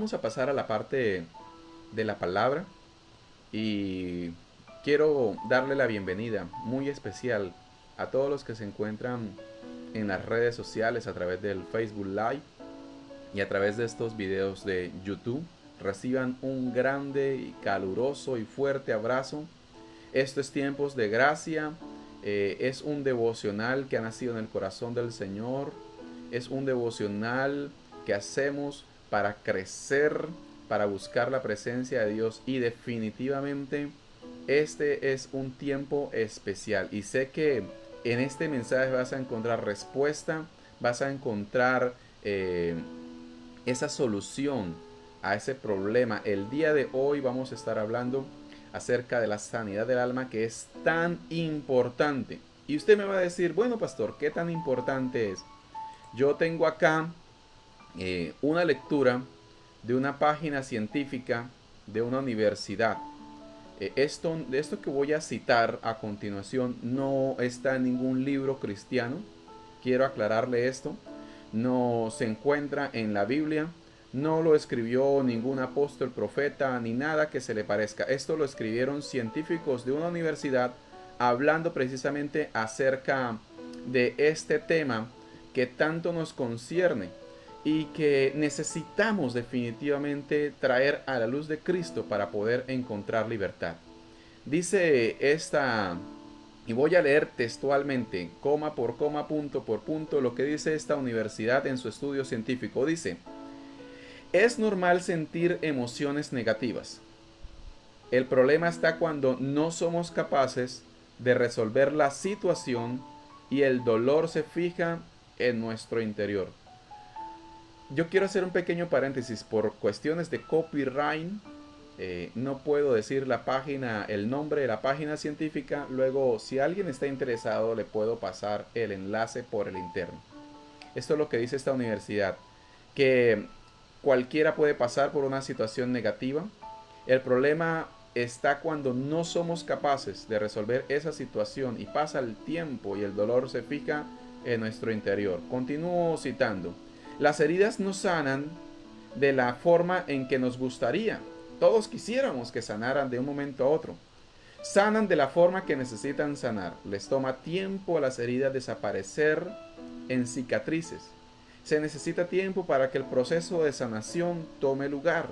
vamos a pasar a la parte de la palabra y quiero darle la bienvenida muy especial a todos los que se encuentran en las redes sociales a través del Facebook Live y a través de estos videos de YouTube. Reciban un grande y caluroso y fuerte abrazo. Esto es Tiempos de Gracia. Es un devocional que ha nacido en el corazón del Señor. Es un devocional que hacemos para crecer, para buscar la presencia de Dios. Y definitivamente este es un tiempo especial. Y sé que en este mensaje vas a encontrar respuesta, vas a encontrar esa solución a ese problema. El día de hoy vamos a estar hablando acerca de la sanidad del alma, que es tan importante. Y usted me va a decir, bueno pastor, ¿qué tan importante es? Yo tengo acá una lectura de una página científica de una universidad. Esto que voy a citar a continuación no está en ningún libro cristiano. Quiero aclararle esto. No se encuentra en la Biblia. No lo escribió ningún apóstol, profeta, ni nada que se le parezca. Esto lo escribieron científicos de una universidad hablando precisamente acerca de este tema que tanto nos concierne y que necesitamos definitivamente traer a la luz de Cristo para poder encontrar libertad. Dice esta, y voy a leer textualmente, coma por coma, punto por punto, lo que dice esta universidad en su estudio científico. Dice, es normal sentir emociones negativas. El problema está cuando no somos capaces de resolver la situación y el dolor se fija en nuestro interior. Yo quiero hacer un pequeño paréntesis por cuestiones de copyright. No puedo decir la página, el nombre de la página científica. Luego, si alguien está interesado, le puedo pasar el enlace por el interno. Esto es lo que dice esta universidad, que cualquiera puede pasar por una situación negativa. El problema está cuando no somos capaces de resolver esa situación y pasa el tiempo y el dolor se fija en nuestro interior. Continúo citando. Las heridas no sanan de la forma en que nos gustaría. Todos quisiéramos que sanaran de un momento a otro. Sanan de la forma que necesitan sanar. Les toma tiempo a las heridas desaparecer en cicatrices. Se necesita tiempo para que el proceso de sanación tome lugar.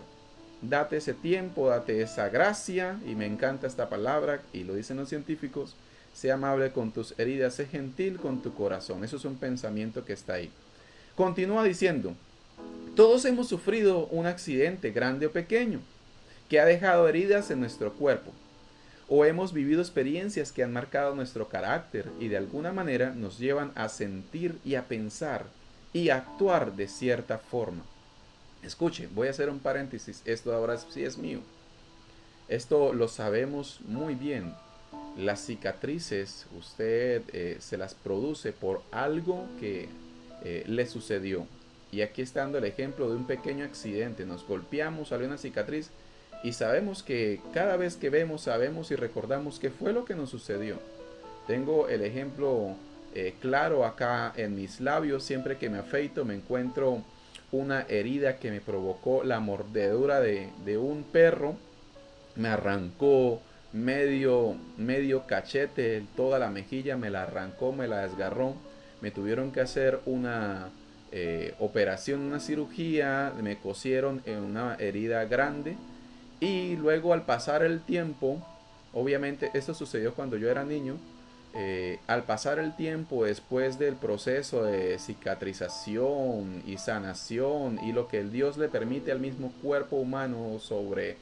Date ese tiempo, date esa gracia, y me encanta esta palabra, y lo dicen los científicos, sé amable con tus heridas, sé gentil con tu corazón. Eso es un pensamiento que está ahí. Continúa diciendo, todos hemos sufrido un accidente, grande o pequeño, que ha dejado heridas en nuestro cuerpo, o hemos vivido experiencias que han marcado nuestro carácter y de alguna manera nos llevan a sentir y a pensar y a actuar de cierta forma. Escuche, voy a hacer un paréntesis, esto ahora sí es mío. Esto lo sabemos muy bien. Las cicatrices usted se las produce por algo que le sucedió. Y aquí está dando el ejemplo de un pequeño accidente. Nos golpeamos, salió una cicatriz y sabemos que cada vez que vemos, sabemos y recordamos qué fue lo que nos sucedió. Tengo el ejemplo claro acá en mis labios. Siempre que me afeito me encuentro una herida que me provocó la mordedura de un perro. Me arrancó medio cachete, toda la mejilla me la arrancó, me la desgarró. Me tuvieron que hacer una operación, una cirugía, me cosieron en una herida grande. Y luego al pasar el tiempo, obviamente esto sucedió cuando yo era niño, al pasar el tiempo después del proceso de cicatrización y sanación y lo que el Dios le permite al mismo cuerpo humano sobre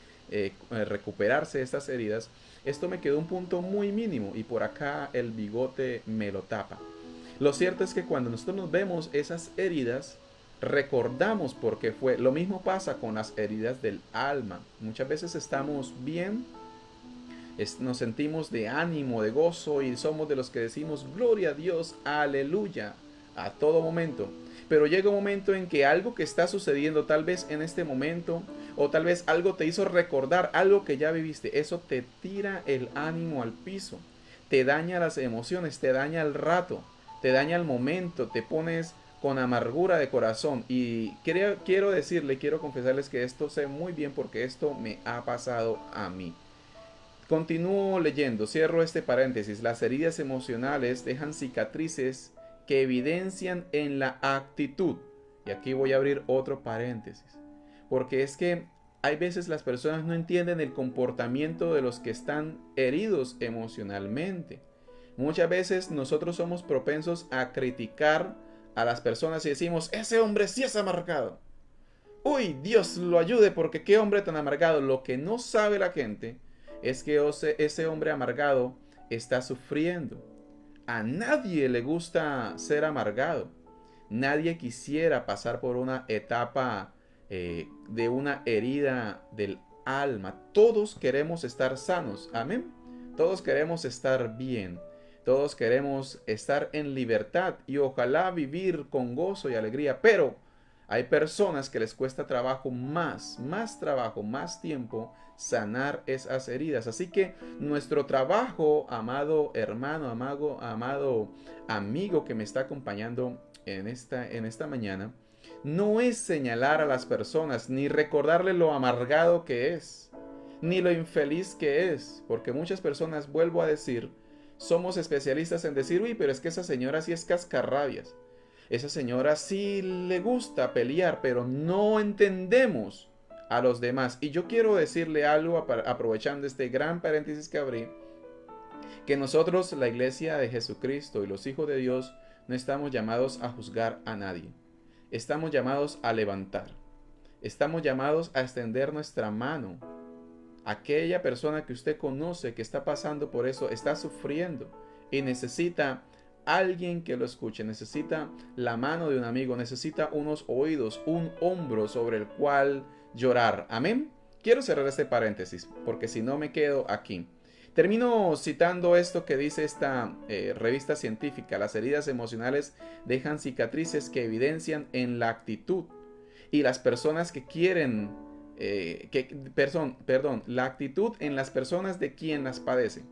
recuperarse de estas heridas, esto me quedó un punto muy mínimo y por acá el bigote me lo tapa. Lo cierto es que cuando nosotros nos vemos esas heridas, recordamos por qué fue. Lo mismo pasa con las heridas del alma. Muchas veces estamos bien, nos sentimos de ánimo, de gozo y somos de los que decimos gloria a Dios, aleluya, a todo momento. Pero llega un momento en que algo que está sucediendo tal vez en este momento o tal vez algo te hizo recordar algo que ya viviste, eso te tira el ánimo al piso, te daña las emociones, te daña el rato, te daña el momento, te pones con amargura de corazón. Y quiero confesarles que esto sé muy bien porque esto me ha pasado a mí. Continúo leyendo, cierro este paréntesis. Las heridas emocionales dejan cicatrices que evidencian en la actitud. Y aquí voy a abrir otro paréntesis. Porque es que hay veces las personas no entienden el comportamiento de los que están heridos emocionalmente. Muchas veces nosotros somos propensos a criticar a las personas y decimos, ese hombre sí es amargado. Uy, Dios lo ayude porque qué hombre tan amargado. Lo que no sabe la gente es que ese hombre amargado está sufriendo. A nadie le gusta ser amargado. Nadie quisiera pasar por una etapa de una herida del alma. Todos queremos estar sanos. Amén. Todos queremos estar bien. Todos queremos estar en libertad y ojalá vivir con gozo y alegría. Pero hay personas que les cuesta trabajo, más trabajo, más tiempo sanar esas heridas. Así que nuestro trabajo, amado hermano, amado amigo que me está acompañando en esta mañana, no es señalar a las personas ni recordarle lo amargado que es, ni lo infeliz que es, porque muchas personas, vuelvo a decir, somos especialistas en decir, uy, pero es que esa señora sí es cascarrabias. Esa señora sí le gusta pelear, pero no entendemos a los demás. Y yo quiero decirle algo, aprovechando este gran paréntesis que abrí, que nosotros, la iglesia de Jesucristo y los hijos de Dios, no estamos llamados a juzgar a nadie. Estamos llamados a levantar. Estamos llamados a extender nuestra mano. Aquella persona que usted conoce que está pasando por eso, está sufriendo y necesita alguien que lo escuche, necesita la mano de un amigo, necesita unos oídos, un hombro sobre el cual llorar. Amén. Quiero cerrar este paréntesis porque si no me quedo aquí. Termino citando esto que dice esta revista científica. Las heridas emocionales dejan cicatrices que evidencian en la actitud. Y las personas que quieren, la actitud en las personas de quien las padece.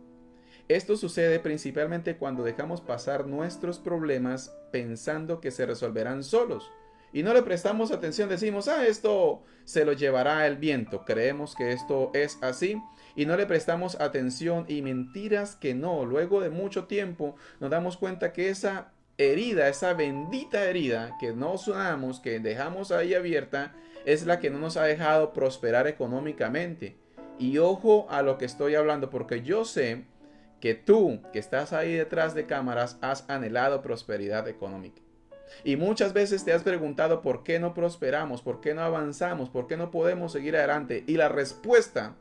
Esto sucede principalmente cuando dejamos pasar nuestros problemas pensando que se resolverán solos. Y no le prestamos atención, decimos, esto se lo llevará el viento. Creemos que esto es así y no le prestamos atención y mentiras que no. Luego de mucho tiempo nos damos cuenta que esa herida, esa bendita herida que no sanamos, que dejamos ahí abierta, es la que no nos ha dejado prosperar económicamente. Y ojo a lo que estoy hablando, porque yo sé que tú, que estás ahí detrás de cámaras, has anhelado prosperidad económica. Y muchas veces te has preguntado por qué no prosperamos, por qué no avanzamos, por qué no podemos seguir adelante. Y la respuesta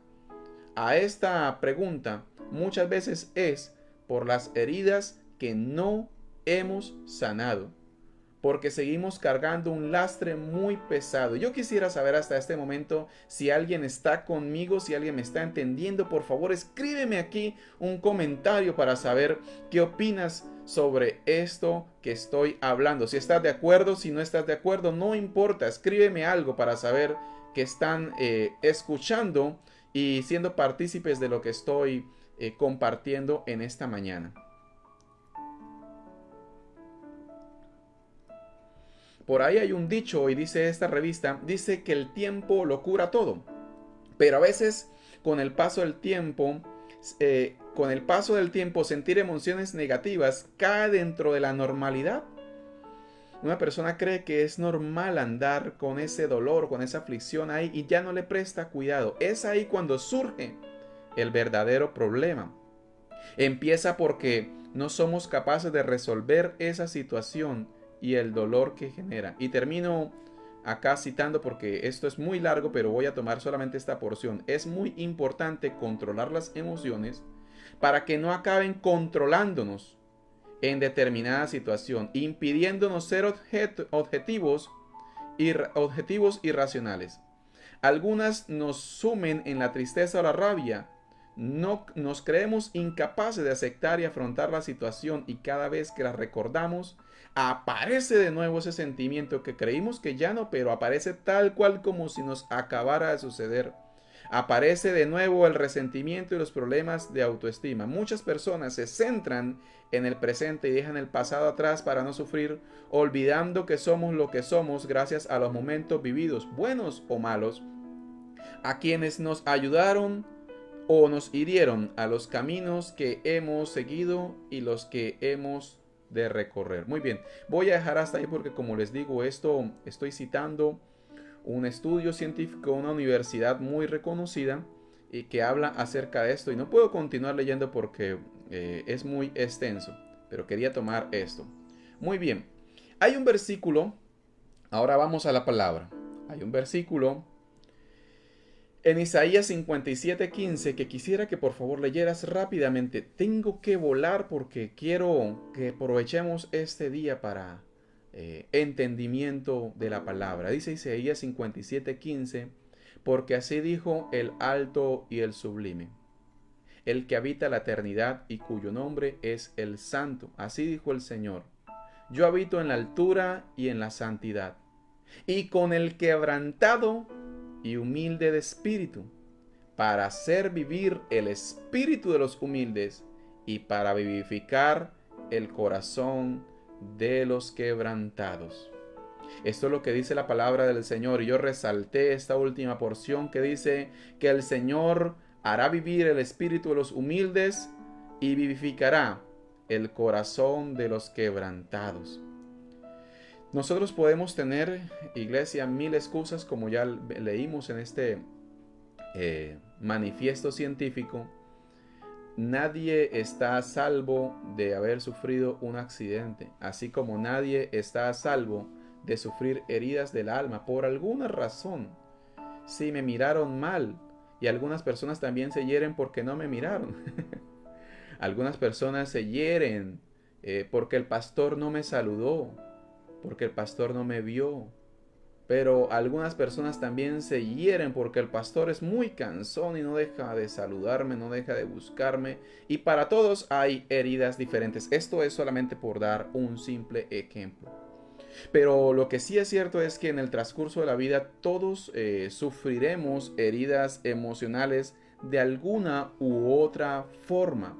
a esta pregunta muchas veces es por las heridas que no hemos sanado, porque seguimos cargando un lastre muy pesado. Yo quisiera saber hasta este momento si alguien está conmigo, si alguien me está entendiendo. Por favor, escríbeme aquí un comentario para saber qué opinas sobre esto que estoy hablando. Si estás de acuerdo, si no estás de acuerdo, no importa. Escríbeme algo para saber que están escuchando y siendo partícipes de lo que estoy compartiendo en esta mañana. Por ahí hay un dicho y dice esta revista, dice que el tiempo lo cura todo. Pero a veces con el paso del tiempo, sentir emociones negativas cae dentro de la normalidad. Una persona cree que es normal andar con ese dolor, con esa aflicción ahí y ya no le presta cuidado. Es ahí cuando surge el verdadero problema. Empieza porque no somos capaces de resolver esa situación y el dolor que genera. Y termino acá citando porque esto es muy largo, pero voy a tomar solamente esta porción. Es muy importante controlar las emociones para que no acaben controlándonos en determinada situación, impidiéndonos ser objetivos irracionales. Algunas nos sumen en la tristeza o la rabia. No nos creemos incapaces de aceptar y afrontar la situación y cada vez que la recordamos aparece de nuevo ese sentimiento que creímos que ya no, pero aparece tal cual como si nos acabara de suceder. Aparece de nuevo el resentimiento y los problemas de autoestima. Muchas personas se centran en el presente y dejan el pasado atrás para no sufrir, olvidando que somos lo que somos gracias a los momentos vividos, buenos o malos, a quienes nos ayudaron o nos hirieron, a los caminos que hemos seguido y los que hemos de recorrer. Muy bien, voy a dejar hasta ahí porque, como les digo, esto estoy citando un estudio científico de una universidad muy reconocida y que habla acerca de esto, y no puedo continuar leyendo porque es muy extenso, pero quería tomar esto. Muy bien, hay un versículo, ahora vamos a la palabra. Hay un versículo en Isaías 57:15 que quisiera que por favor leyeras rápidamente. Tengo que volar porque quiero que aprovechemos este día para entendimiento de la palabra. Dice Isaías 57:15, porque así dijo el alto y el sublime, el que habita la eternidad y cuyo nombre es el Santo. Así dijo el Señor, yo habito en la altura y en la santidad, y con el quebrantado y humilde de espíritu, para hacer vivir el espíritu de los humildes y para vivificar el corazón de los quebrantados. Esto es lo que dice la palabra del Señor, y yo resalté esta última porción que dice que el Señor hará vivir el espíritu de los humildes y vivificará el corazón de los quebrantados. Nosotros podemos tener, iglesia, mil excusas, como ya leímos en este manifiesto científico. Nadie está a salvo de haber sufrido un accidente, así como nadie está a salvo de sufrir heridas del alma por alguna razón. Si me miraron mal, y algunas personas también se hieren porque no me miraron. Algunas personas se hieren porque el pastor no me saludó, porque el pastor no me vio. Pero algunas personas también se hieren porque el pastor es muy cansón y no deja de saludarme, no deja de buscarme. Y para todos hay heridas diferentes. Esto es solamente por dar un simple ejemplo. Pero lo que sí es cierto es que en el transcurso de la vida todos sufriremos heridas emocionales de alguna u otra forma.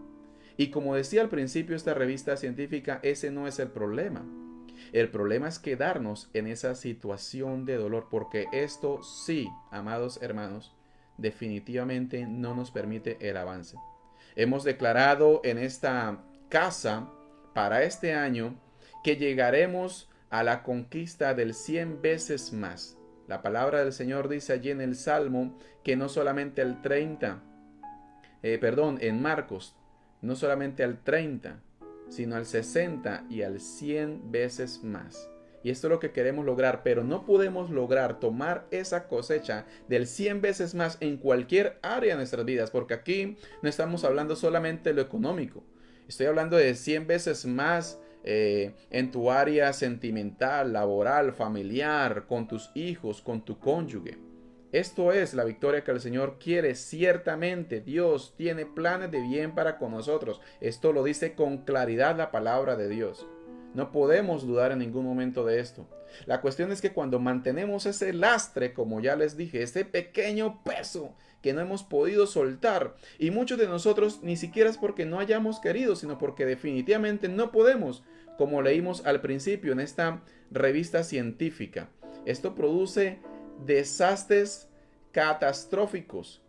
Y como decía al principio esta revista científica, ese no es el problema. El problema es quedarnos en esa situación de dolor, porque esto sí, amados hermanos, definitivamente no nos permite el avance. Hemos declarado en esta casa para este año que llegaremos a la conquista del 100 veces más. La palabra del Señor dice allí en el Salmo que no solamente al 30, en Marcos, no solamente al 30, sino al 60 y al 100 veces más. Y esto es lo que queremos lograr, pero no podemos lograr tomar esa cosecha del 100 veces más en cualquier área de nuestras vidas, porque aquí no estamos hablando solamente de lo económico. Estoy hablando de 100 veces más en tu área sentimental, laboral, familiar, con tus hijos, con tu cónyuge. Esto es la victoria que el Señor quiere. Ciertamente Dios tiene planes de bien para con nosotros. Esto lo dice con claridad la palabra de Dios. No podemos dudar en ningún momento de esto. La cuestión es que cuando mantenemos ese lastre, como ya les dije, ese pequeño peso que no hemos podido soltar, y muchos de nosotros ni siquiera es porque no hayamos querido, sino porque definitivamente no podemos, como leímos al principio en esta revista científica. Esto produce desastres catastróficos,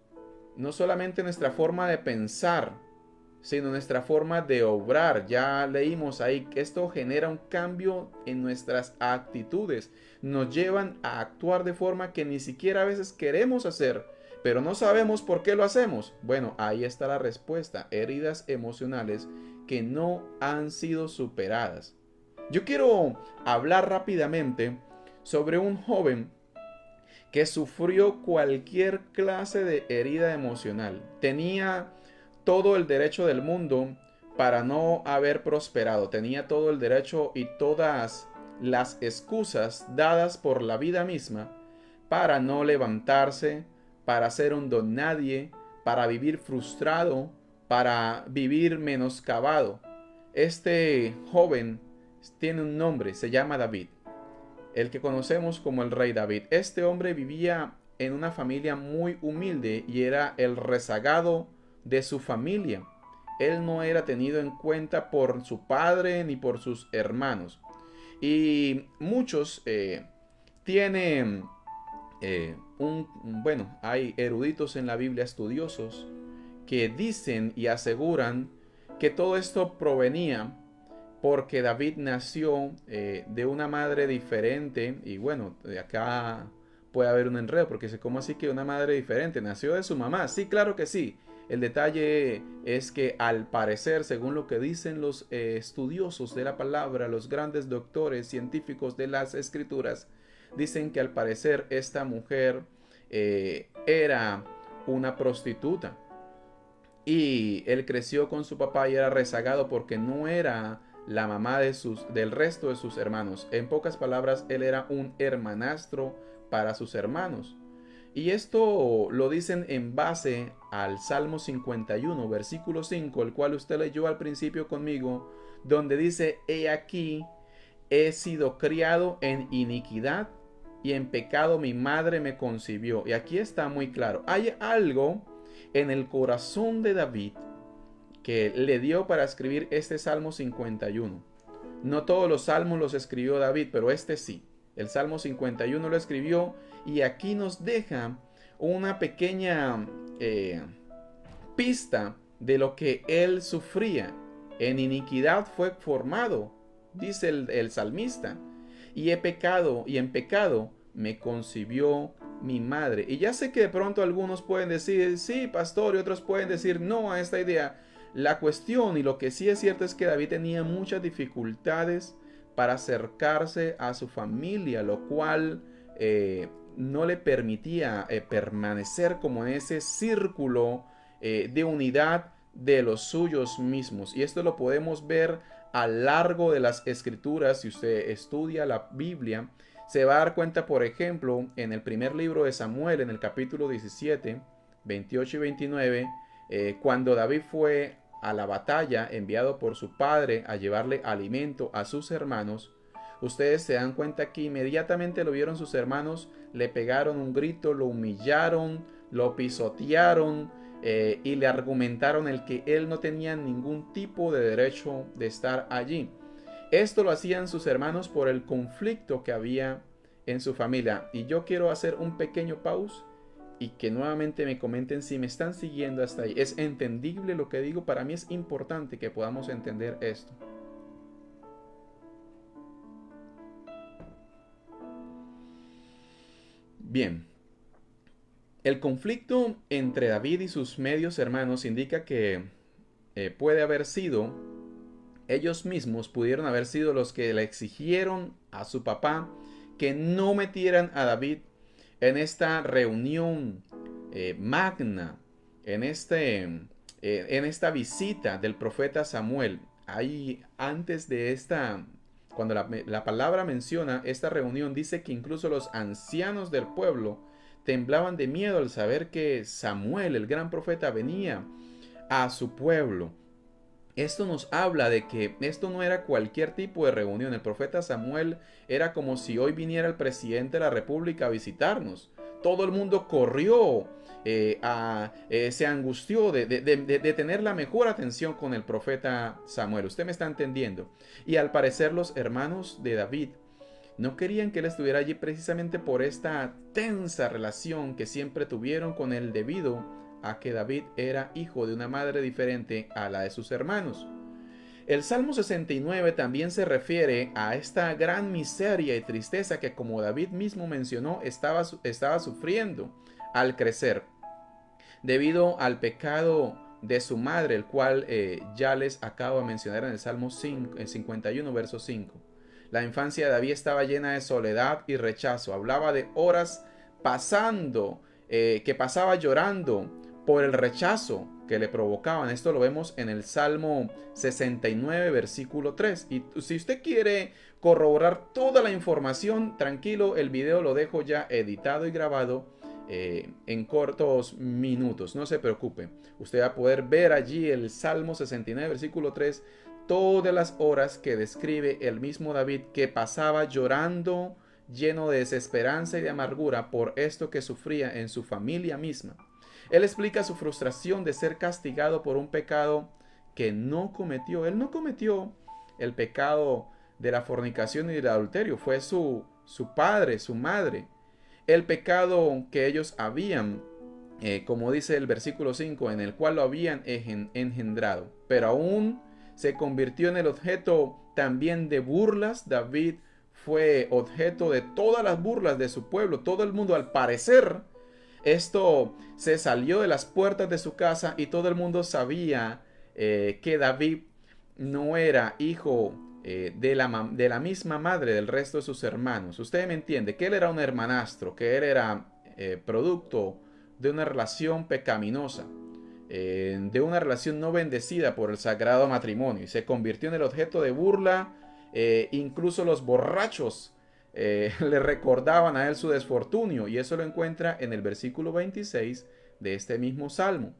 no solamente nuestra forma de pensar, sino nuestra forma de obrar. Ya leímos ahí que esto genera un cambio en nuestras actitudes, nos llevan a actuar de forma que ni siquiera a veces queremos hacer, pero no sabemos por qué lo hacemos. Bueno, ahí está la respuesta: heridas emocionales que no han sido superadas. Yo quiero hablar rápidamente sobre un joven que sufrió cualquier clase de herida emocional. Tenía todo el derecho del mundo para no haber prosperado. Tenía todo el derecho y todas las excusas dadas por la vida misma para no levantarse, para ser un don nadie, para vivir frustrado, para vivir menoscabado. Este joven tiene un nombre, se llama David, el que conocemos como el rey David. Este hombre vivía en una familia muy humilde y era el rezagado de su familia. Él no era tenido en cuenta por su padre ni por sus hermanos. Y muchos tienen bueno, hay eruditos en la Biblia, estudiosos, que dicen y aseguran que todo esto provenía porque David nació de una madre diferente. Y bueno, de acá puede haber un enredo, porque dice, ¿cómo así que una madre diferente? ¿Nació de su mamá? Sí, claro que sí. El detalle es que al parecer, según lo que dicen los estudiosos de la palabra, los grandes doctores científicos de las escrituras, dicen que al parecer esta mujer era una prostituta. Y él creció con su papá y era rezagado porque no era la mamá del resto de sus hermanos. En pocas palabras, él era un hermanastro para sus hermanos. Y esto lo dicen en base al Salmo 51, versículo 5, el cual usted leyó al principio conmigo, donde dice, he aquí, he sido criado en iniquidad y en pecado mi madre me concibió. Y aquí está muy claro, hay algo en el corazón de David que le dio para escribir este Salmo 51. No todos los salmos los escribió David, pero este sí. El Salmo 51 lo escribió y aquí nos deja una pequeña pista de lo que él sufría. En iniquidad fue formado, dice el salmista, y he pecado, y en pecado me concibió mi madre. Y ya sé que de pronto algunos pueden decir, sí, pastor, y otros pueden decir no a esta idea. La cuestión y lo que sí es cierto es que David tenía muchas dificultades para acercarse a su familia, lo cual no le permitía permanecer como en ese círculo de unidad de los suyos mismos. Y esto lo podemos ver a lo largo de las escrituras. Si usted estudia la Biblia, se va a dar cuenta, por ejemplo, en el primer libro de Samuel, en el capítulo 17, 28 y 29, cuando David fue a la batalla enviado por su padre a llevarle alimento a sus hermanos, ustedes se dan cuenta que inmediatamente lo vieron sus hermanos, le pegaron un grito, lo humillaron, lo pisotearon y le argumentaron el que él no tenía ningún tipo de derecho de estar allí. Esto lo hacían sus hermanos por el conflicto que había en su familia. Y yo quiero hacer un pequeño pause y que nuevamente me comenten si me están siguiendo hasta ahí. ¿Es entendible lo que digo? Para mí es importante que podamos entender esto. Bien, el conflicto entre David y sus medios hermanos indica que puede haber sido, ellos mismos pudieron haber sido los que le exigieron a su papá que no metieran a David en esta reunión magna, en esta visita del profeta Samuel. Ahí antes de esta, cuando la palabra menciona esta reunión, dice que incluso los ancianos del pueblo temblaban de miedo al saber que Samuel, el gran profeta, venía a su pueblo. Esto nos habla de que esto no era cualquier tipo de reunión. El profeta Samuel era como si hoy viniera el presidente de la República a visitarnos. Todo el mundo corrió, se angustió de tener la mejor atención con el profeta Samuel. Usted me está entendiendo. Y al parecer los hermanos de David no querían que él estuviera allí precisamente por esta tensa relación que siempre tuvieron con él debido a que David era hijo de una madre diferente a la de sus hermanos. El Salmo 69 también se refiere a esta gran miseria y tristeza que, como David mismo mencionó, estaba sufriendo al crecer debido al pecado de su madre, el cual ya les acabo de mencionar en el Salmo 51, verso 5. La infancia de David estaba llena de soledad y rechazo. Hablaba de horas pasando, que pasaba llorando por el rechazo que le provocaban. Esto lo vemos en el Salmo 69, versículo 3. Y si usted quiere corroborar toda la información, tranquilo, el video lo dejo ya editado y grabado en cortos minutos. No se preocupe. Usted va a poder ver allí el Salmo 69, versículo 3, todas las horas que describe el mismo David que pasaba llorando lleno de desesperanza y de amargura por esto que sufría en su familia misma. Él explica su frustración de ser castigado por un pecado que no cometió. Él no cometió el pecado de la fornicación y del adulterio. Fue su padre, su madre. El pecado que ellos habían, como dice el versículo 5, en el cual lo habían engendrado. Pero aún se convirtió en el objeto también de burlas. David fue objeto de todas las burlas de su pueblo. Todo el mundo, al parecer, esto se salió de las puertas de su casa y todo el mundo sabía que David no era hijo de la misma madre del resto de sus hermanos. Usted me entiende, que él era un hermanastro, que él era producto de una relación pecaminosa, de una relación no bendecida por el sagrado matrimonio, y se convirtió en el objeto de burla. Incluso los borrachos le recordaban a él su desfortunio, y eso lo encuentra en el versículo 26 de este mismo salmo.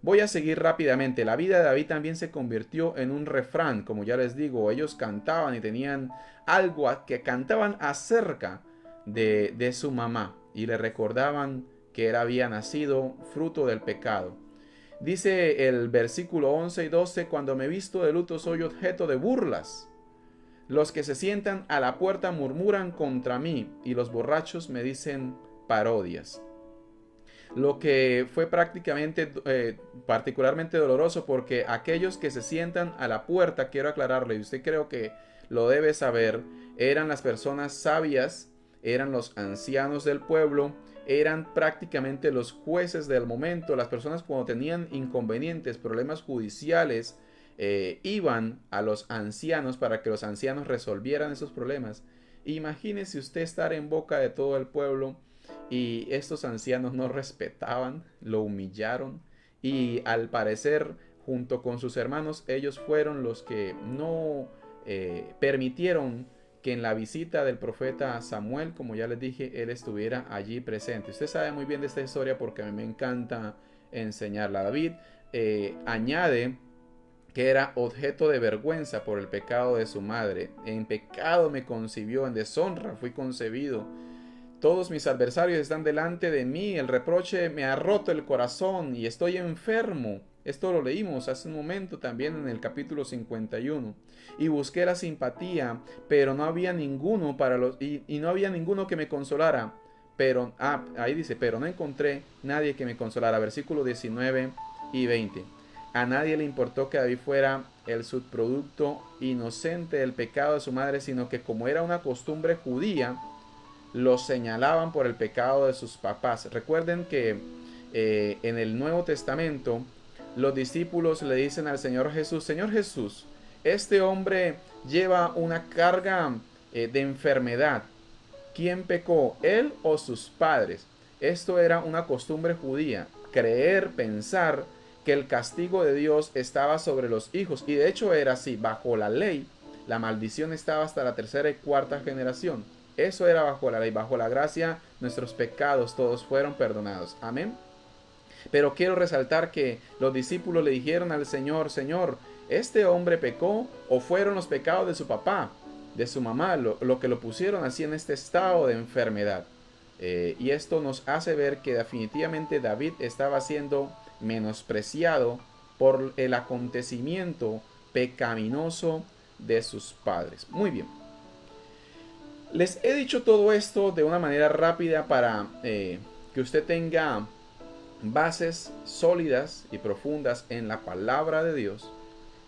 Voy a seguir rápidamente. La vida de David también se convirtió en un refrán, como ya les digo. Ellos cantaban y tenían algo que cantaban acerca de su mamá, y le recordaban que él había nacido fruto del pecado. Dice el versículo 11 y 12: cuando me visto de luto soy objeto de burlas. Los que se sientan a la puerta murmuran contra mí, y los borrachos me dicen parodias. Lo que fue particularmente doloroso, porque aquellos que se sientan a la puerta, quiero aclararle, y usted creo que lo debe saber, eran las personas sabias, eran los ancianos del pueblo, eran prácticamente los jueces del momento. Las personas, cuando tenían inconvenientes, problemas judiciales, iban a los ancianos para que los ancianos resolvieran esos problemas. Imagínese usted estar en boca de todo el pueblo y estos ancianos no respetaban, lo humillaron, y al parecer, junto con sus hermanos, ellos fueron los que no permitieron que en la visita del profeta Samuel, como ya les dije, él estuviera allí presente. Usted sabe muy bien de esta historia porque a mí me encanta enseñarla. David añade que era objeto de vergüenza por el pecado de su madre. En pecado me concibió, en deshonra fui concebido. Todos mis adversarios están delante de mí, el reproche me ha roto el corazón y estoy enfermo. Esto lo leímos hace un momento también en el capítulo 51. Y busqué la simpatía, pero no había ninguno y no había ninguno que me consolara. Pero ahí dice, pero no encontré nadie que me consolara. Versículos 19 y 20. A nadie le importó que David fuera el subproducto inocente del pecado de su madre, sino que, como era una costumbre judía, los señalaban por el pecado de sus papás. Recuerden que en el Nuevo Testamento los discípulos le dicen al Señor Jesús: Señor Jesús, este hombre lleva una carga de enfermedad. ¿Quién pecó, él o sus padres? Esto era una costumbre judía, creer, pensar que el castigo de Dios estaba sobre los hijos, y de hecho era así. Bajo la ley, la maldición estaba hasta la tercera y cuarta generación. Eso era bajo la ley. Bajo la gracia, nuestros pecados todos fueron perdonados. Amén. Pero quiero resaltar que los discípulos le dijeron al Señor: Señor, ¿este hombre pecó o fueron los pecados de su papá, de su mamá, lo que lo pusieron así en este estado de enfermedad? Y esto nos hace ver que definitivamente David estaba siendo menospreciado por el acontecimiento pecaminoso de sus padres. Muy bien. Les he dicho todo esto de una manera rápida para que usted tenga bases sólidas y profundas en la palabra de Dios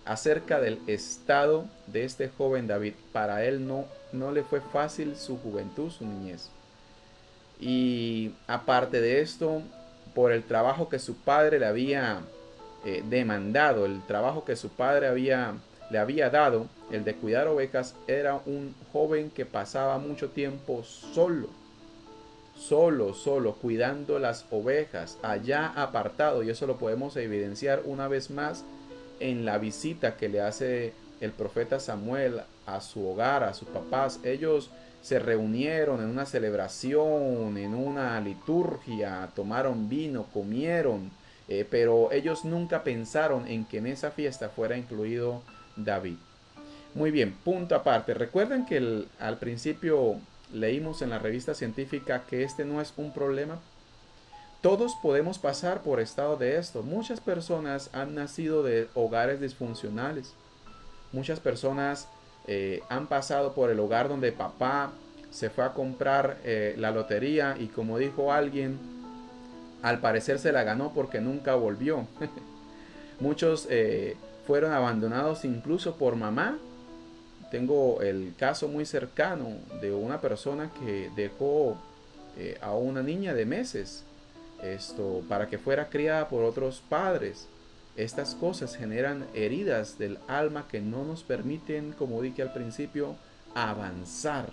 acerca del estado de este joven David. Para él no le fue fácil su juventud, su niñez. Y aparte de esto, por el trabajo que su padre le había demandado, el trabajo que su padre le había dado, el de cuidar ovejas, era un joven que pasaba mucho tiempo solo, cuidando las ovejas, allá apartado. Y eso lo podemos evidenciar una vez más en la visita que le hace el profeta Samuel a su hogar, a sus papás. Ellos se reunieron en una celebración, en una liturgia, tomaron vino, comieron, pero ellos nunca pensaron en que en esa fiesta fuera incluido David. Muy bien, punto aparte. Recuerden que al principio leímos en la revista científica que este no es un problema. Todos podemos pasar por estado de esto. Muchas personas han nacido de hogares disfuncionales. Muchas personas han pasado por el hogar donde papá se fue a comprar la lotería y, como dijo alguien, al parecer se la ganó porque nunca volvió. Muchos fueron abandonados incluso por mamá. Tengo el caso muy cercano de una persona que dejó a una niña de meses para que fuera criada por otros padres. Estas cosas generan heridas del alma que no nos permiten, como dije al principio, avanzar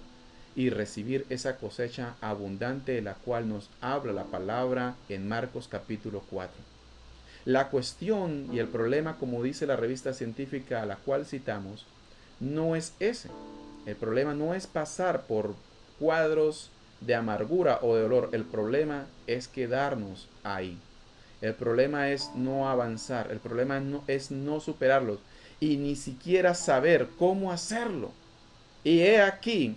y recibir esa cosecha abundante de la cual nos habla la palabra en Marcos capítulo 4. La cuestión y el problema, como dice la revista científica a la cual citamos, no es ese. El problema no es pasar por cuadros de amargura o de dolor. El problema es quedarnos ahí. El problema es no avanzar. El problema es no superarlos. Y ni siquiera saber cómo hacerlo. Y he aquí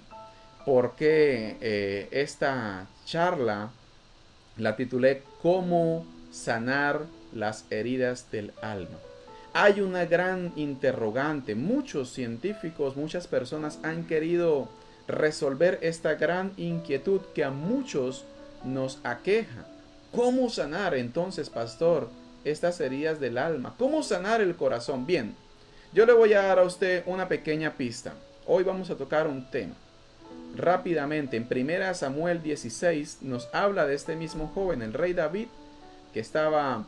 por qué esta charla la titulé ¿Cómo sanar las heridas del alma? Hay una gran interrogante. Muchos científicos, muchas personas han querido resolver esta gran inquietud que a muchos nos aqueja. ¿Cómo sanar entonces, pastor, estas heridas del alma? ¿Cómo sanar el corazón? Bien, yo le voy a dar a usted una pequeña pista. Hoy vamos a tocar un tema. Rápidamente, en 1 Samuel 16 nos habla de este mismo joven, el rey David, que estaba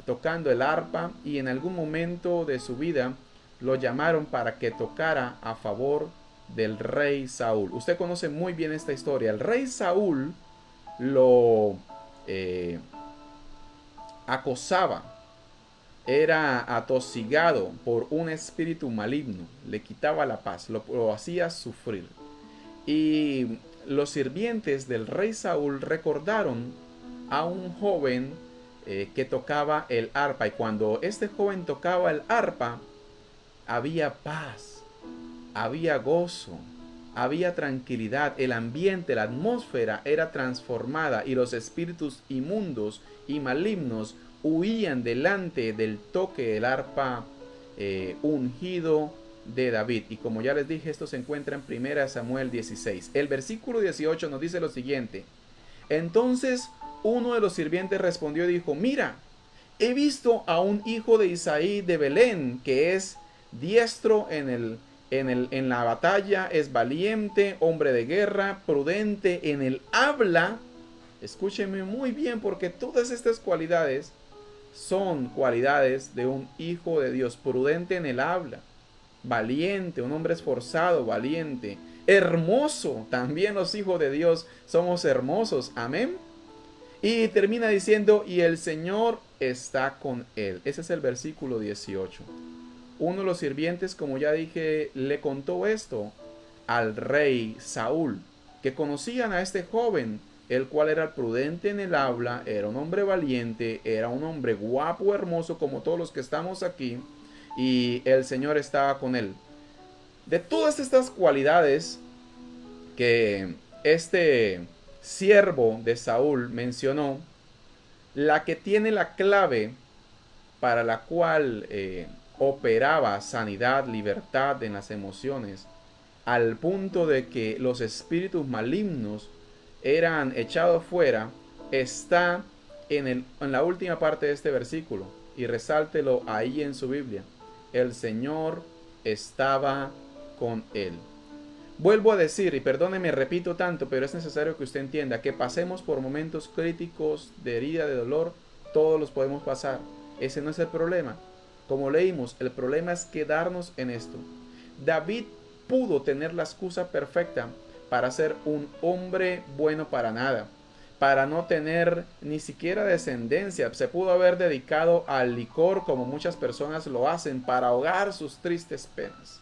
tocando el arpa y en algún momento de su vida lo llamaron para que tocara a favor del rey Saúl. Usted conoce muy bien esta historia. El rey Saúl lo acosaba, era atosigado por un espíritu maligno, le quitaba la paz, lo hacía sufrir. Y los sirvientes del rey Saúl recordaron a un joven que tocaba el arpa, y cuando este joven tocaba el arpa había paz, había gozo, había tranquilidad, el ambiente, la atmósfera era transformada y los espíritus inmundos y malignos huían delante del toque del arpa ungido de David. Y como ya les dije, esto se encuentra en 1 Samuel 16. El versículo 18 nos dice lo siguiente: entonces uno de los sirvientes respondió y dijo: mira, he visto a un hijo de Isaí de Belén que es diestro en la batalla, es valiente, hombre de guerra, prudente en el habla. Escúcheme muy bien, porque todas estas cualidades son cualidades de un hijo de Dios. Prudente en el habla, valiente, un hombre esforzado, valiente, hermoso. También los hijos de Dios somos hermosos, amén. Y termina diciendo: y el Señor está con él. Ese es el versículo 18. Uno de los sirvientes, como ya dije, le contó esto al rey Saúl, que conocían a este joven, el cual era prudente en el habla, era un hombre valiente, era un hombre guapo, hermoso, como todos los que estamos aquí, y el Señor estaba con él. De todas estas cualidades que este siervo de Saúl mencionó, la que tiene la clave para la cual operaba sanidad, libertad en las emociones, al punto de que los espíritus malignos eran echados fuera, está en la última parte de este versículo, y resáltelo ahí en su Biblia: el Señor estaba con él. Vuelvo a decir, y perdóneme, repito tanto, pero es necesario que usted entienda que pasemos por momentos críticos de herida, de dolor. Todos los podemos pasar. Ese no es el problema. Como leímos, el problema es quedarnos en esto. David pudo tener la excusa perfecta para ser un hombre bueno para nada, para no tener ni siquiera descendencia. Se pudo haber dedicado al licor, como muchas personas lo hacen, para ahogar sus tristes penas.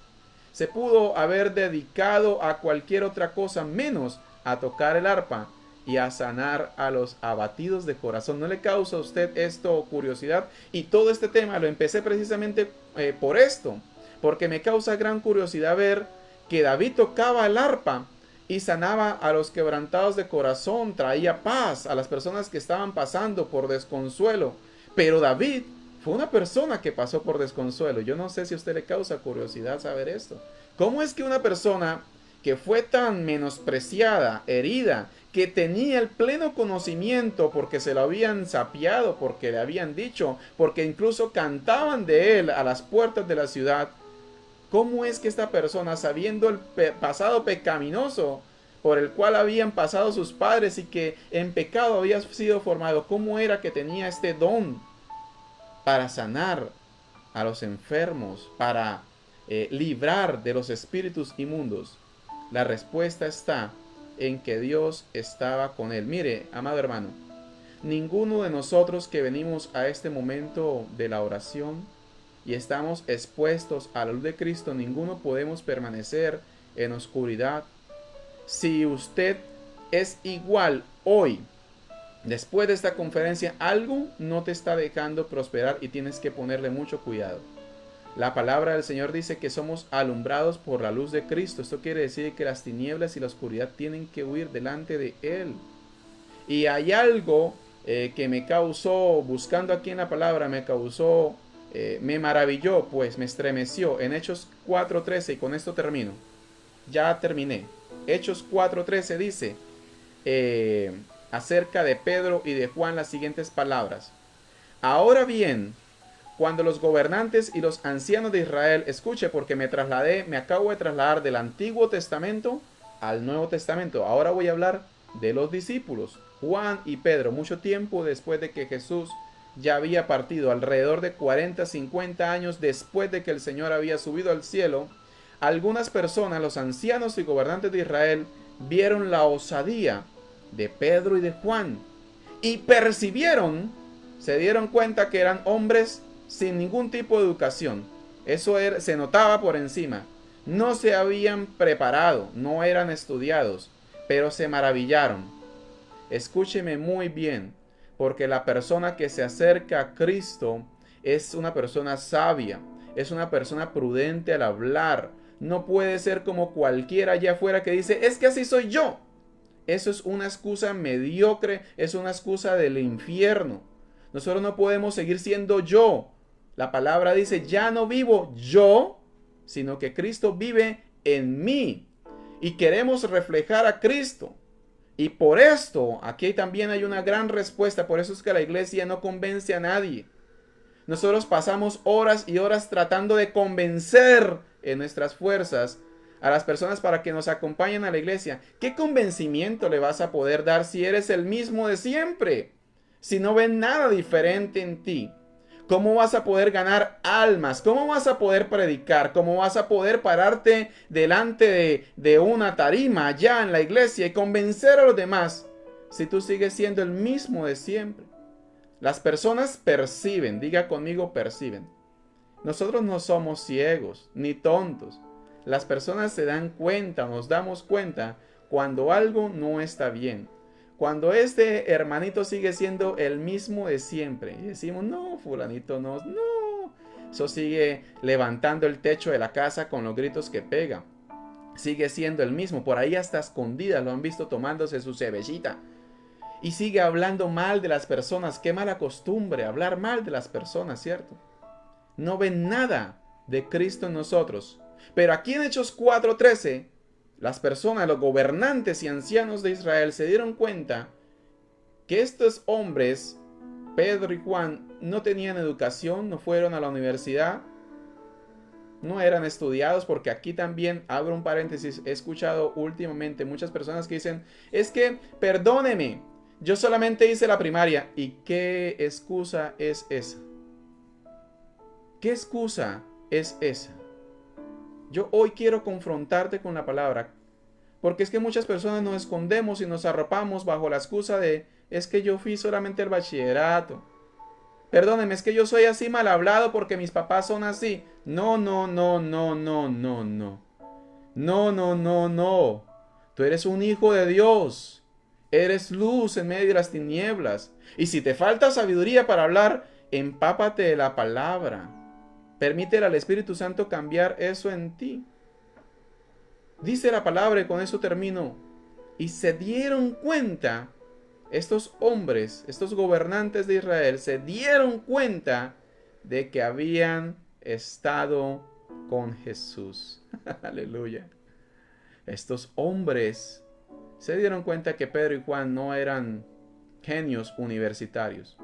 Se pudo haber dedicado a cualquier otra cosa menos a tocar el arpa y a sanar a los abatidos de corazón. ¿No le causa a usted esto curiosidad? Y todo este tema lo empecé precisamente por esto, porque me causa gran curiosidad ver que David tocaba el arpa y sanaba a los quebrantados de corazón, traía paz a las personas que estaban pasando por desconsuelo. Pero David fue una persona que pasó por desconsuelo. Yo no sé si a usted le causa curiosidad saber esto. ¿Cómo es que una persona que fue tan menospreciada, herida, que tenía el pleno conocimiento porque se lo habían sapiado, porque le habían dicho, porque incluso cantaban de él a las puertas de la ciudad, cómo es que esta persona, sabiendo el pasado pecaminoso por el cual habían pasado sus padres y que en pecado había sido formado, cómo era que tenía este don para sanar a los enfermos, para librar de los espíritus inmundos? La respuesta está en que Dios estaba con él. Mire, amado hermano, ninguno de nosotros que venimos a este momento de la oración y estamos expuestos a la luz de Cristo, ninguno podemos permanecer en oscuridad. Si usted es igual hoy, después de esta conferencia, algo no te está dejando prosperar y tienes que ponerle mucho cuidado. La palabra del Señor dice que somos alumbrados por la luz de Cristo. Esto quiere decir que las tinieblas y la oscuridad tienen que huir delante de Él. Y hay algo que me causó, buscando aquí en la palabra, me maravilló, pues me estremeció. En Hechos 4:13, y con esto termino. Ya terminé. Hechos 4:13 dice acerca de Pedro y de Juan las siguientes palabras. Ahora bien, cuando los gobernantes y los ancianos de Israel, escuche, porque me acabo de trasladar del Antiguo Testamento al Nuevo Testamento. Ahora voy a hablar de los discípulos, Juan y Pedro, mucho tiempo después de que Jesús ya había partido, alrededor de 40, 50 años después de que el Señor había subido al cielo. Algunas personas, los ancianos y gobernantes de Israel, vieron la osadía de Pedro y de Juan y percibieron, se dieron cuenta que eran hombres sin ningún tipo de educación. Eso se notaba por encima. No se habían preparado, no eran estudiados, pero se maravillaron. Escúcheme muy bien, porque la persona que se acerca a Cristo es una persona sabia, es una persona prudente al hablar. No puede ser como cualquiera allá afuera que dice, es que así soy yo. Eso es una excusa mediocre, es una excusa del infierno. Nosotros no podemos seguir siendo yo. La palabra dice, ya no vivo yo, sino que Cristo vive en mí. Y queremos reflejar a Cristo. Y por esto, aquí también hay una gran respuesta. Por eso es que la iglesia no convence a nadie. Nosotros pasamos horas y horas tratando de convencer en nuestras fuerzas a las personas para que nos acompañen a la iglesia. ¿Qué convencimiento le vas a poder dar si eres el mismo de siempre? Si no ven nada diferente en ti. ¿Cómo vas a poder ganar almas? ¿Cómo vas a poder predicar? ¿Cómo vas a poder pararte delante de una tarima allá en la iglesia y convencer a los demás si tú sigues siendo el mismo de siempre? Las personas perciben, diga conmigo, perciben. Nosotros no somos ciegos ni tontos. Las personas se dan cuenta, nos damos cuenta cuando algo no está bien. Cuando este hermanito sigue siendo el mismo de siempre y decimos, no, fulanito no, eso sigue levantando el techo de la casa con los gritos que pega. Sigue siendo el mismo, por ahí hasta escondidas lo han visto tomándose su cervecita. Y sigue hablando mal de las personas. Qué mala costumbre, hablar mal de las personas, ¿cierto? No ven nada de Cristo en nosotros. Pero aquí en Hechos 4:13, las personas, los gobernantes y ancianos de Israel se dieron cuenta que estos hombres, Pedro y Juan, no tenían educación, no fueron a la universidad, no eran estudiados, porque aquí también, abro un paréntesis, he escuchado últimamente muchas personas que dicen, es que, perdóneme, yo solamente hice la primaria. ¿Y qué excusa es esa? ¿Qué excusa es esa? Yo hoy quiero confrontarte con la palabra, porque es que muchas personas nos escondemos y nos arropamos bajo la excusa de, es que yo fui solamente el bachillerato. Perdóneme, es que yo soy así mal hablado porque mis papás son así. No, no, no, no, no, no, no. No, no, no, no. Tú eres un hijo de Dios. Eres luz en medio de las tinieblas. Y si te falta sabiduría para hablar, empápate de la palabra. Permítele al Espíritu Santo cambiar eso en ti. Dice la palabra, y con eso termino, y se dieron cuenta, estos hombres, estos gobernantes de Israel, se dieron cuenta de que habían estado con Jesús. Aleluya. Estos hombres se dieron cuenta que Pedro y Juan no eran genios universitarios.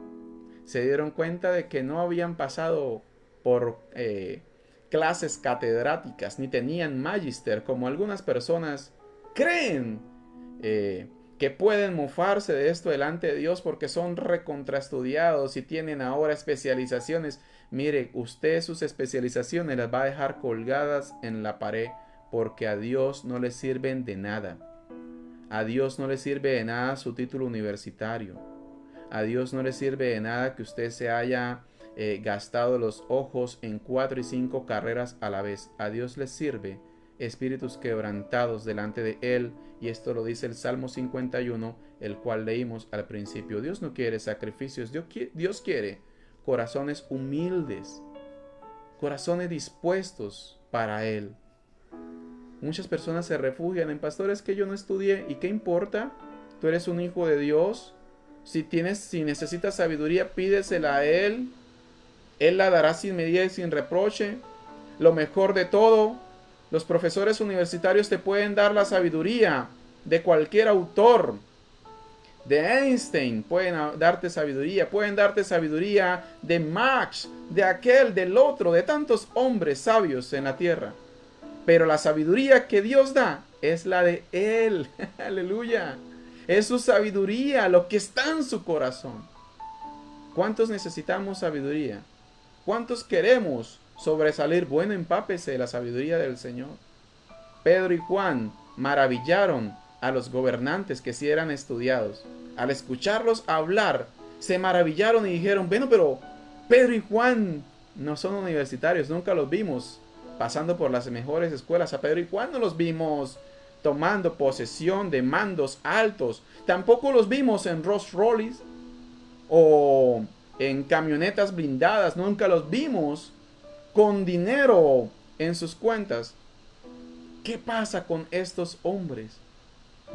Se dieron cuenta de que no habían pasado por clases catedráticas, ni tenían magister, como algunas personas creen que pueden mofarse de esto delante de Dios porque son recontraestudiados y tienen ahora especializaciones. Mire, usted sus especializaciones las va a dejar colgadas en la pared porque a Dios no le sirven de nada. A Dios no le sirve de nada su título universitario. A Dios no le sirve de nada que usted se haya gastado los ojos en 4 y 5 carreras a la vez. A Dios le sirve espíritus quebrantados delante de Él. Y esto lo dice el Salmo 51, el cual leímos al principio. Dios no quiere sacrificios. Dios quiere corazones humildes. Corazones dispuestos para Él. Muchas personas se refugian en pastores que yo no estudié. ¿Y qué importa? Tú eres un hijo de Dios. Si necesitas sabiduría, pídesela a Él. Él la dará sin medida y sin reproche. Lo mejor de todo, los profesores universitarios te pueden dar la sabiduría de cualquier autor. De Einstein pueden darte sabiduría. Pueden darte sabiduría de Max, de aquel, del otro, de tantos hombres sabios en la tierra. Pero la sabiduría que Dios da es la de Él. Aleluya. Es su sabiduría, lo que está en su corazón. ¿Cuántos necesitamos sabiduría? ¿Cuántos queremos sobresalir? Bueno, empápese de la sabiduría del Señor. Pedro y Juan maravillaron a los gobernantes que sí eran estudiados. Al escucharlos hablar, se maravillaron y dijeron, bueno, pero Pedro y Juan no son universitarios, nunca los vimos pasando por las mejores escuelas. A Pedro y Juan no los vimos tomando posesión de mandos altos. Tampoco los vimos en Rolls Royce o en camionetas blindadas. Nunca los vimos con dinero en sus cuentas. ¿Qué pasa con estos hombres?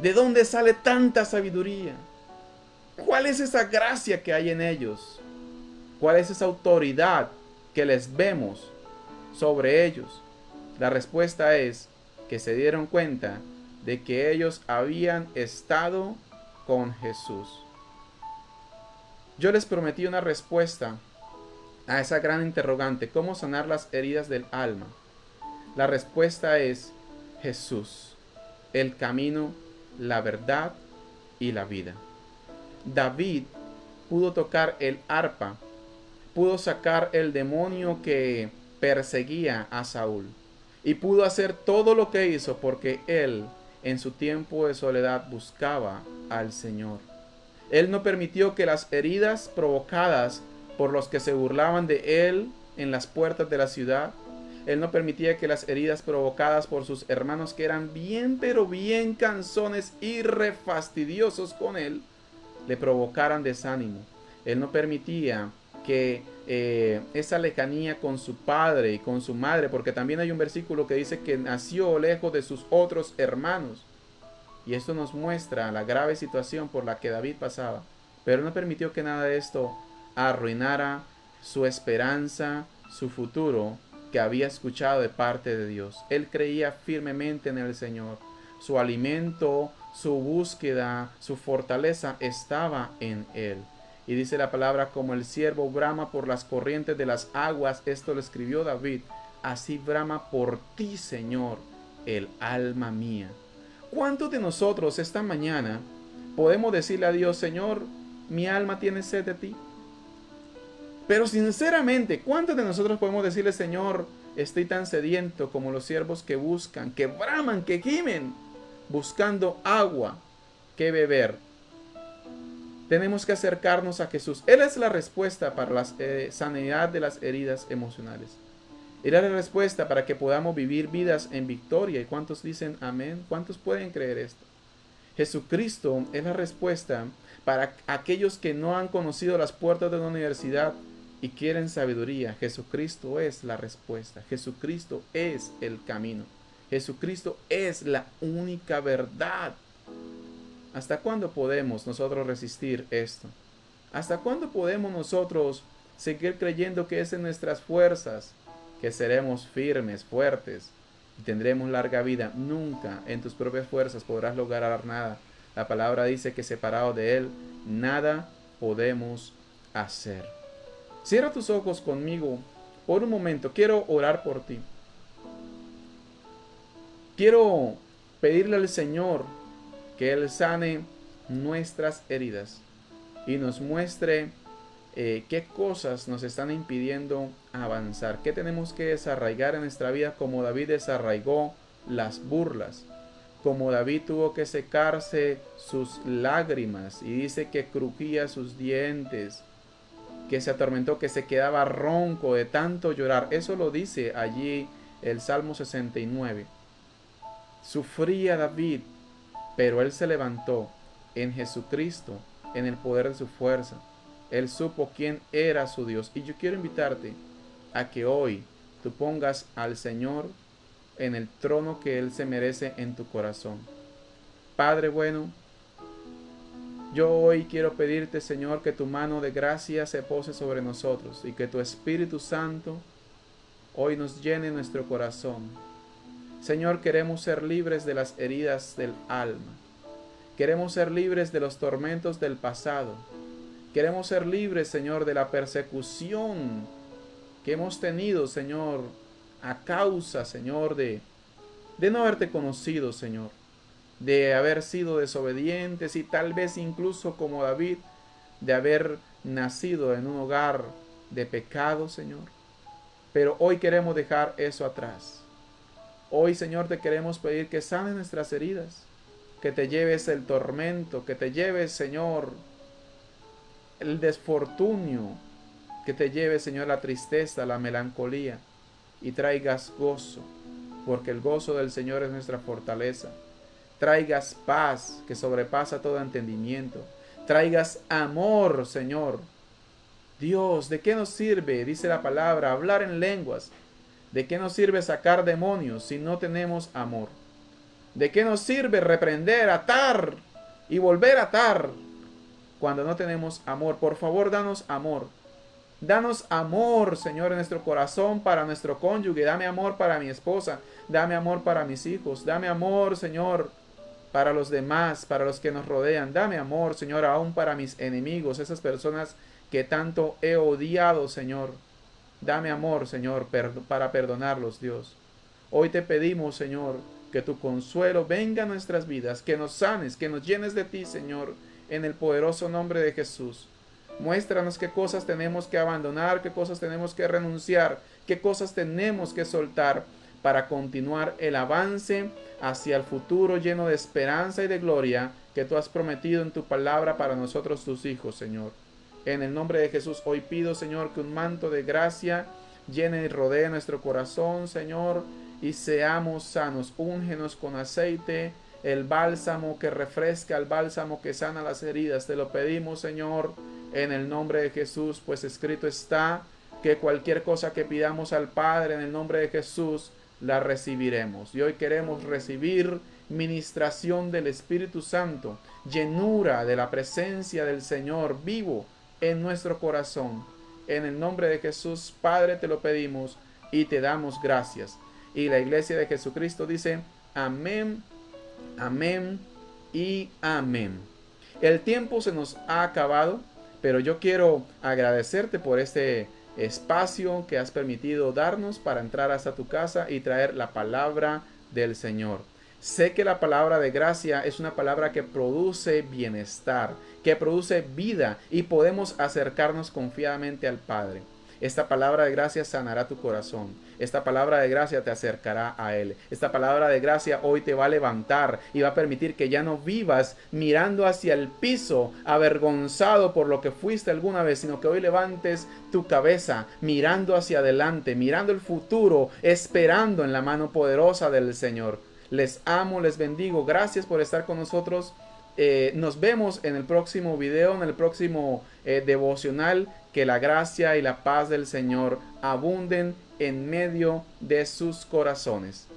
¿De dónde sale tanta sabiduría? ¿Cuál es esa gracia que hay en ellos? ¿Cuál es esa autoridad que les vemos sobre ellos? La respuesta es que se dieron cuenta de que ellos habían estado con Jesús. Yo les prometí una respuesta a esa gran interrogante, ¿cómo sanar las heridas del alma? La respuesta es Jesús, el camino, la verdad y la vida. David pudo tocar el arpa, pudo sacar el demonio que perseguía a Saúl y pudo hacer todo lo que hizo porque él en su tiempo de soledad buscaba al Señor. Él no permitió que las heridas provocadas por los que se burlaban de él en las puertas de la ciudad, él no permitía que las heridas provocadas por sus hermanos que eran bien pero bien cansones y refastidiosos con él, le provocaran desánimo. Él no permitía que esa lejanía con su padre y con su madre, porque también hay un versículo que dice que nació lejos de sus otros hermanos, y esto nos muestra la grave situación por la que David pasaba, pero no permitió que nada de esto arruinara su esperanza, su futuro que había escuchado de parte de Dios. Él creía firmemente en el Señor. Su alimento, su búsqueda, su fortaleza estaba en Él. Y dice la palabra, como el ciervo brama por las corrientes de las aguas, esto lo escribió David, así brama por ti, Señor, el alma mía. ¿Cuántos de nosotros esta mañana podemos decirle a Dios, Señor, mi alma tiene sed de ti? Pero sinceramente, ¿cuántos de nosotros podemos decirle, Señor, estoy tan sediento como los siervos que buscan, que braman, que gimen, buscando agua que beber? Tenemos que acercarnos a Jesús. Él es la respuesta para la sanidad de las heridas emocionales. Él es la respuesta para que podamos vivir vidas en victoria. ¿Y cuántos dicen amén? ¿Cuántos pueden creer esto? Jesucristo es la respuesta para aquellos que no han conocido las puertas de una universidad y quieren sabiduría. Jesucristo es la respuesta. Jesucristo es el camino. Jesucristo es la única verdad. ¿Hasta cuándo podemos nosotros resistir esto? ¿Hasta cuándo podemos nosotros seguir creyendo que es en nuestras fuerzas que seremos firmes, fuertes y tendremos larga vida? Nunca en tus propias fuerzas podrás lograr nada. La palabra dice que separado de Él, nada podemos hacer. Cierra tus ojos conmigo por un momento. Quiero orar por ti. Quiero pedirle al Señor que Él sane nuestras heridas y nos muestre qué cosas nos están impidiendo avanzar, qué tenemos que desarraigar en nuestra vida, como David desarraigó las burlas, como David tuvo que secarse sus lágrimas y dice que crujía sus dientes, que se atormentó, que se quedaba ronco de tanto llorar. Eso lo dice allí el Salmo 69. Sufría David, pero él se levantó en Jesucristo, en el poder de su fuerza. Él supo quién era su Dios. Y yo quiero invitarte a que hoy tú pongas al Señor en el trono que Él se merece en tu corazón. Padre bueno, yo hoy quiero pedirte, Señor, que tu mano de gracia se pose sobre nosotros y que tu Espíritu Santo hoy nos llene nuestro corazón. Señor, queremos ser libres de las heridas del alma. Queremos ser libres de los tormentos del pasado. Queremos ser libres, Señor, de la persecución que hemos tenido, Señor, a causa, Señor, de no haberte conocido, Señor, de haber sido desobedientes y tal vez incluso como David, de haber nacido en un hogar de pecado, Señor. Pero hoy queremos dejar eso atrás. Hoy, Señor, te queremos pedir que sanes nuestras heridas, que te lleves el tormento, que te lleves, Señor, el desfortunio, que te lleves, Señor, la tristeza, la melancolía y traigas gozo, porque el gozo del Señor es nuestra fortaleza. Traigas paz que sobrepasa todo entendimiento. Traigas amor, Señor. Dios, ¿de qué nos sirve, dice la palabra, hablar en lenguas? ¿De qué nos sirve sacar demonios si no tenemos amor? ¿De qué nos sirve reprender, atar y volver a atar cuando no tenemos amor? Por favor, danos amor. Danos amor, Señor, en nuestro corazón para nuestro cónyuge. Dame amor para mi esposa. Dame amor para mis hijos. Dame amor, Señor, para los demás, para los que nos rodean. Dame amor, Señor, aún para mis enemigos, esas personas que tanto he odiado, Señor. Dame amor, Señor, para perdonarlos, Dios. Hoy te pedimos, Señor, que tu consuelo venga a nuestras vidas, que nos sanes, que nos llenes de ti, Señor, en el poderoso nombre de Jesús. Muéstranos qué cosas tenemos que abandonar, qué cosas tenemos que renunciar, qué cosas tenemos que soltar para continuar el avance hacia el futuro lleno de esperanza y de gloria que tú has prometido en tu palabra para nosotros tus hijos, Señor. En el nombre de Jesús hoy pido, Señor, que un manto de gracia llene y rodee nuestro corazón, Señor, y seamos sanos. Úngenos con aceite, el bálsamo que refresca, el bálsamo que sana las heridas. Te lo pedimos, Señor, en el nombre de Jesús, pues escrito está que cualquier cosa que pidamos al Padre en el nombre de Jesús, la recibiremos. Y hoy queremos recibir ministración del Espíritu Santo, llenura de la presencia del Señor vivo en nuestro corazón. En el nombre de Jesús, Padre, te lo pedimos y te damos gracias. Y la iglesia de Jesucristo dice, amén, amén y amén. El tiempo se nos ha acabado, pero yo quiero agradecerte por este espacio que has permitido darnos para entrar hasta tu casa y traer la palabra del Señor. Sé que la palabra de gracia es una palabra que produce bienestar, que produce vida y podemos acercarnos confiadamente al Padre. Esta palabra de gracia sanará tu corazón. Esta palabra de gracia te acercará a Él. Esta palabra de gracia hoy te va a levantar y va a permitir que ya no vivas mirando hacia el piso, avergonzado por lo que fuiste alguna vez, sino que hoy levantes tu cabeza mirando hacia adelante, mirando el futuro, esperando en la mano poderosa del Señor. Les amo, les bendigo. Gracias por estar con nosotros. Nos vemos en el próximo video, en el próximo devocional. Que la gracia y la paz del Señor abunden en medio de sus corazones.